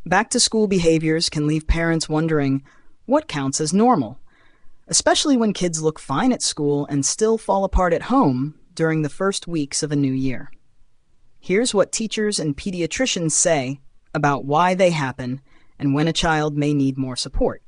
Back-to-school behaviors can leave parents wondering what counts as normal, especially when kids look fine at school and still fall apart at home during the first weeks of a new year. Here's what teachers and pediatricians say about why they happen and when a child may need more support.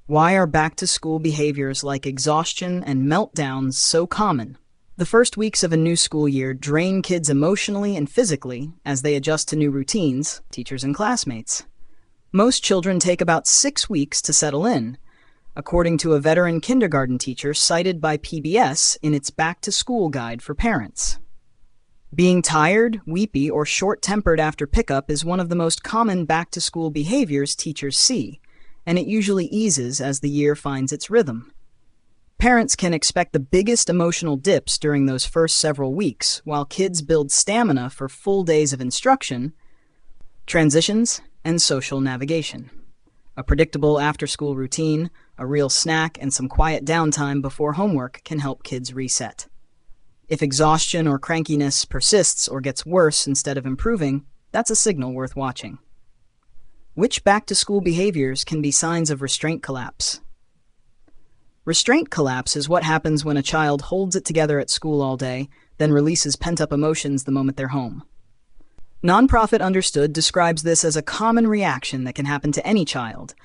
Why are back-to-school behaviors like exhaustion and meltdowns so common? The first weeks of a new school year drain kids emotionally and physically as they adjust to new routines, teachers and classmates. Most children take about 6 weeks to settle in, according to a veteran kindergarten teacher cited by PBS in its back-to-school guide for parents. Being tired, weepy, or short-tempered after pickup is one of the most common back-to-school behaviors teachers see, and it usually eases as the year finds its rhythm. Parents can expect the biggest emotional dips during those first several weeks, while kids build stamina for full days of instruction, transitions, and social navigation. A predictable after-school routine, a real snack, and some quiet downtime before homework can help kids reset. If exhaustion or crankiness persists or gets worse instead of improving, that's a signal worth watching. Which back-to-school behaviors can be signs of restraint collapse? Restraint collapse is what happens when a child holds it together at school all day, then releases pent-up emotions the moment they're home. Nonprofit Understood describes this as a common reaction that can happen to any child,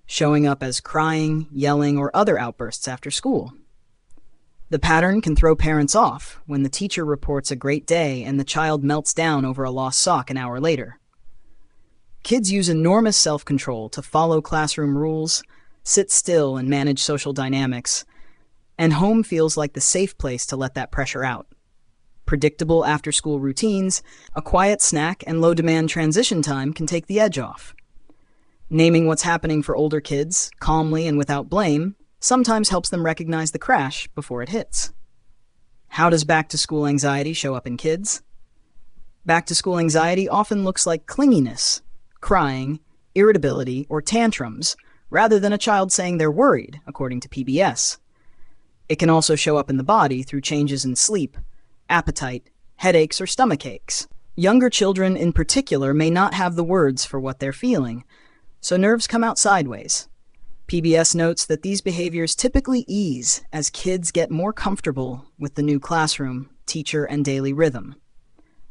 showing up as crying, yelling, or other outbursts after school. The pattern can throw parents off when the teacher reports a great day and the child melts down over a lost sock an hour later. Kids use enormous self-control to follow classroom rules, sit still and manage social dynamics, and home feels like the safe place to let that pressure out. Predictable after-school routines, a quiet snack, and low-demand transition time can take the edge off. Naming what's happening for older kids, calmly and without blame, sometimes helps them recognize the crash before it hits. How does back-to-school anxiety show up in kids? Back-to-school anxiety often looks like clinginess, crying, irritability, or tantrums, rather than a child saying they're worried, according to PBS. It can also show up in the body through changes in sleep, appetite, headaches, or stomach aches. Younger children in particular may not have the words for what they're feeling, so nerves come out sideways. PBS notes that these behaviors typically ease as kids get more comfortable with the new classroom, teacher, and daily rhythm.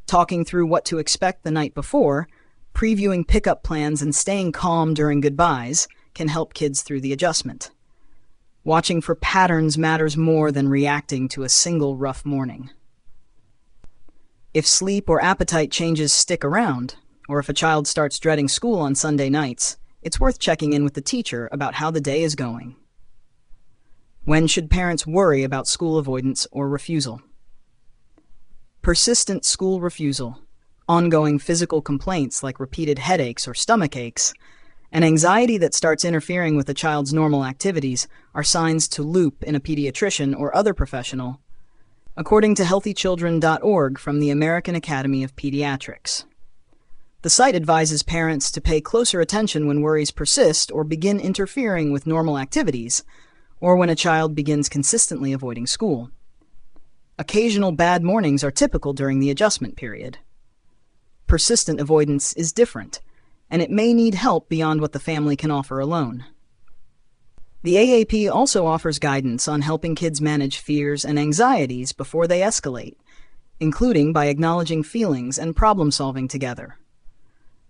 Talking through what to expect the night before, previewing pickup plans, and staying calm during goodbyes can help kids through the adjustment. Watching for patterns matters more than reacting to a single rough morning. If sleep or appetite changes stick around, or if a child starts dreading school on Sunday nights, it's worth checking in with the teacher about how the day is going. When should parents worry about school avoidance or refusal? Persistent school refusal, ongoing physical complaints like repeated headaches or stomach aches, and anxiety that starts interfering with a child's normal activities are signs to loop in a pediatrician or other professional, according to healthychildren.org from the American Academy of Pediatrics. The site advises parents to pay closer attention when worries persist or begin interfering with normal activities, or when a child begins consistently avoiding school. Occasional bad mornings are typical during the adjustment period. Persistent avoidance is different, and it may need help beyond what the family can offer alone. The AAP also offers guidance on helping kids manage fears and anxieties before they escalate, including by acknowledging feelings and problem-solving together.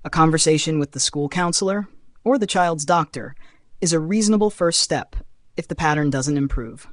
A conversation with the school counselor or the child's doctor is a reasonable first step if the pattern doesn't improve.